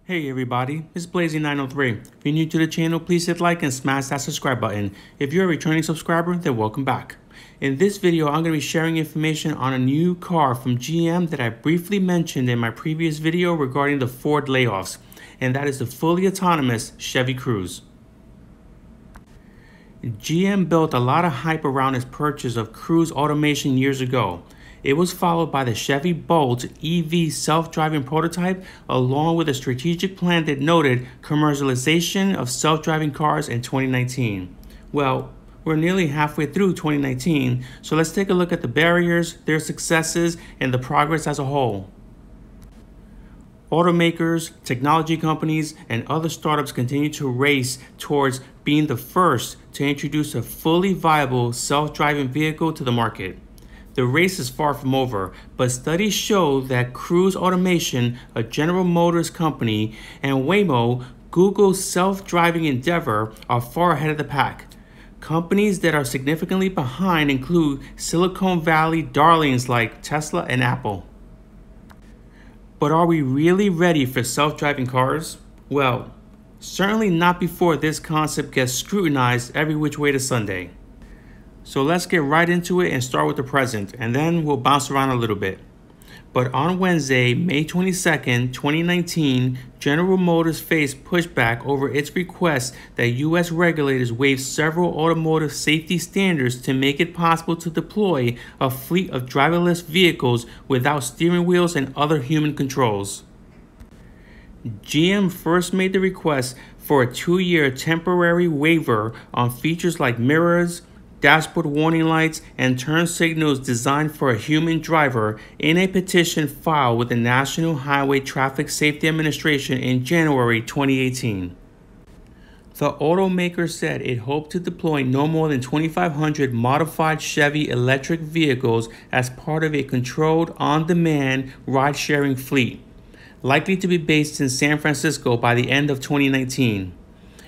Hey everybody, it's Blazy903. If you're new to the channel, please hit like and smash that subscribe button. If you're a returning subscriber, then welcome back. In this video, I'm going to be sharing information on a new car from GM that I briefly mentioned in my previous video regarding the Ford layoffs, and that is the fully autonomous Chevy Cruze. GM built a lot of hype around its purchase of Cruze automation years ago. It was followed by the Chevy Bolt EV self-driving prototype, along with a strategic plan that noted commercialization of self-driving cars in 2019. Well, we're nearly halfway through 2019, so let's take a look at the barriers, their successes, and the progress as a whole. Automakers, technology companies, and other startups continue to race towards being the first to introduce a fully viable self-driving vehicle to the market. The race is far from over, but studies show that Cruze Automation, a General Motors company, and Waymo, Google's self-driving endeavor, are far ahead of the pack. Companies that are significantly behind include Silicon Valley darlings like Tesla and Apple. But are we really ready for self-driving cars? Well, certainly not before this concept gets scrutinized every which way to Sunday. So let's get right into it and start with the present, and then we'll bounce around a little bit. But on Wednesday, May 22nd, 2019, General Motors faced pushback over its request that U.S. regulators waive several automotive safety standards to make it possible to deploy a fleet of driverless vehicles without steering wheels and other human controls. GM first made the request for a 2-year temporary waiver on features like mirrors, dashboard warning lights, and turn signals designed for a human driver in a petition filed with the National Highway Traffic Safety Administration in January 2018. The automaker said it hoped to deploy no more than 2,500 modified Chevy electric vehicles as part of a controlled, on-demand ride-sharing fleet, likely to be based in San Francisco by the end of 2019.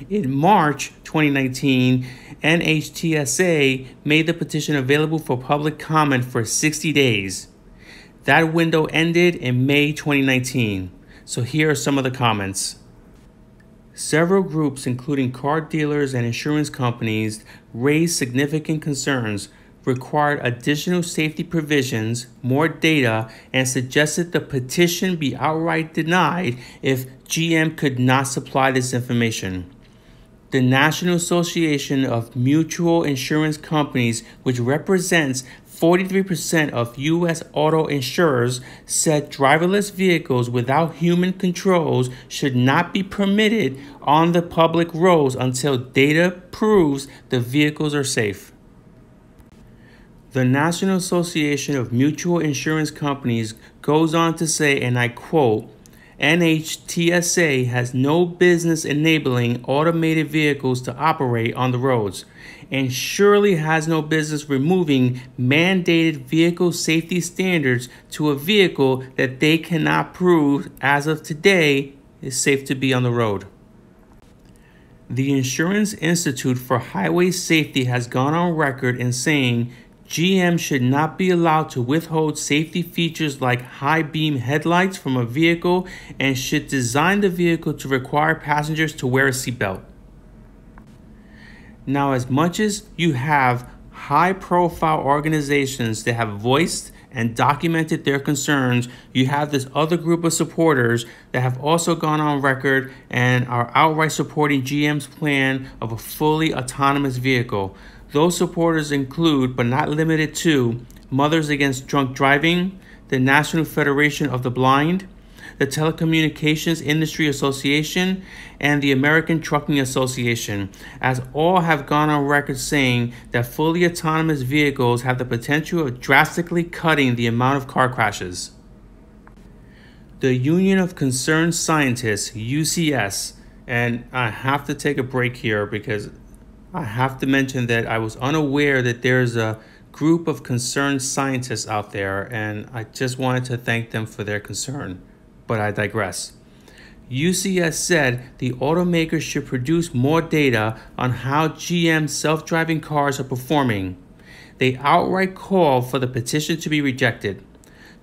In March 2019, NHTSA made the petition available for public comment for 60 days. That window ended in May 2019. So here are some of the comments. Several groups, including car dealers and insurance companies, raised significant concerns, required additional safety provisions, more data, and suggested the petition be outright denied if GM could not supply this information. The National Association of Mutual Insurance Companies, which represents 43% of U.S. auto insurers, said driverless vehicles without human controls should not be permitted on the public roads until data proves the vehicles are safe. The National Association of Mutual Insurance Companies goes on to say, and I quote, NHTSA has no business enabling automated vehicles to operate on the roads, and surely has no business removing mandated vehicle safety standards to a vehicle that they cannot prove as of today is safe to be on the road. The Insurance Institute for Highway Safety has gone on record in saying GM should not be allowed to withhold safety features like high beam headlights from a vehicle and should design the vehicle to require passengers to wear a seatbelt. Now, as much as you have high-profile organizations that have voiced and documented their concerns, you have this other group of supporters that have also gone on record and are outright supporting GM's plan of a fully autonomous vehicle. Those supporters include, but not limited to, Mothers Against Drunk Driving, the National Federation of the Blind, the Telecommunications Industry Association, and the American Trucking Association, as all have gone on record saying that fully autonomous vehicles have the potential of drastically cutting the amount of car crashes. The Union of Concerned Scientists, UCS, and I have to take a break here because I have to mention that I was unaware that there's a group of concerned scientists out there, and I just wanted to thank them for their concern, but I digress. UCS said the automakers should produce more data on how GM self-driving cars are performing. They outright call for the petition to be rejected.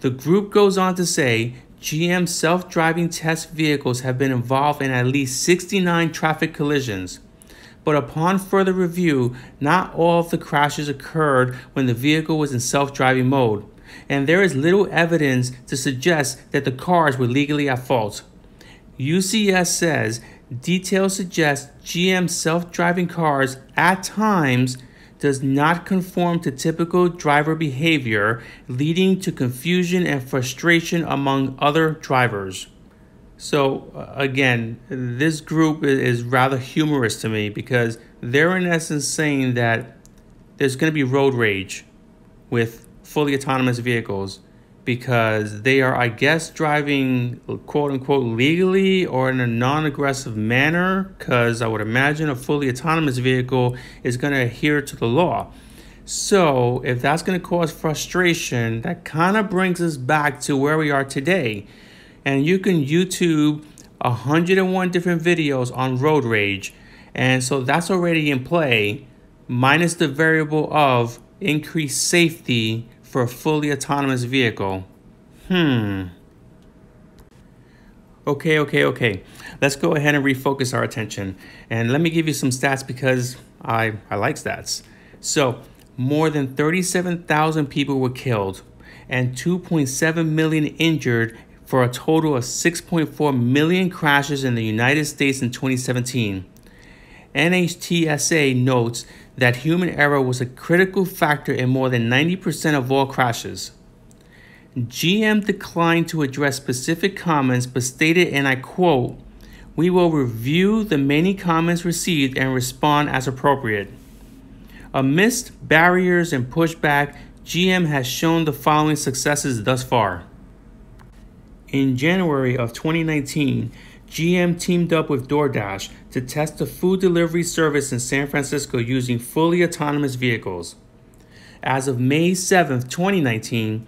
The group goes on to say GM self-driving test vehicles have been involved in at least 69 traffic collisions. But upon further review, not all of the crashes occurred when the vehicle was in self-driving mode, and there is little evidence to suggest that the cars were legally at fault. UCS says details suggest GM self-driving cars at times does not conform to typical driver behavior, leading to confusion and frustration among other drivers. So again, this group is rather humorous to me because they're in essence saying that there's going to be road rage with fully autonomous vehicles because they are, I guess, driving quote unquote legally or in a non-aggressive manner, because I would imagine a fully autonomous vehicle is going to adhere to the law. So if that's going to cause frustration, that kind of brings us back to where we are today. And you can YouTube 101 different videos on road rage. And so that's already in play, minus the variable of increased safety for a fully autonomous vehicle. Okay. Let's go ahead and refocus our attention. And let me give you some stats because I like stats. So more than 37,000 people were killed and 2.7 million injured for a total of 6.4 million crashes in the United States in 2017. NHTSA notes that human error was a critical factor in more than 90% of all crashes. GM declined to address specific comments but stated, and I quote, "We will review the many comments received and respond as appropriate." Amidst barriers and pushback, GM has shown the following successes thus far. In January of 2019, GM teamed up with DoorDash to test a food delivery service in San Francisco using fully autonomous vehicles. As of May 7, 2019,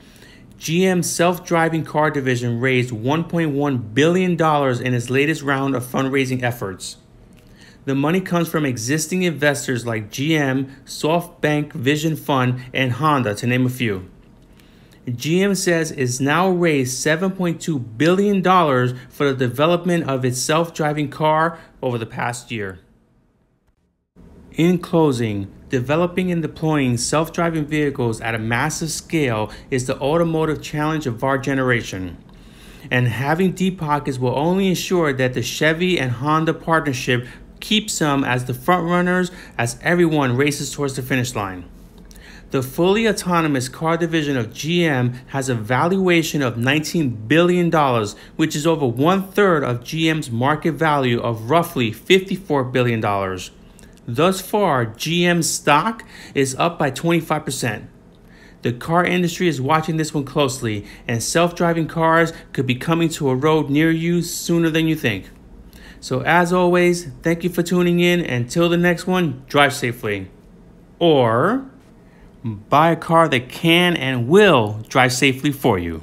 GM's self-driving car division raised $1.1 billion in its latest round of fundraising efforts. The money comes from existing investors like GM, SoftBank Vision Fund, and Honda, to name a few. GM says it's now raised $7.2 billion for the development of its self-driving car over the past year. In closing, developing and deploying self-driving vehicles at a massive scale is the automotive challenge of our generation. And having deep pockets will only ensure that the Chevy and Honda partnership keeps them as the frontrunners as everyone races towards the finish line. The fully autonomous car division of GM has a valuation of $19 billion, which is over 1/3 of GM's market value of roughly $54 billion. Thus far, GM's stock is up by 25%. The car industry is watching this one closely, and self-driving cars could be coming to a road near you sooner than you think. So as always, thank you for tuning in. Until the next one, drive safely. Or buy a car that can and will drive safely for you.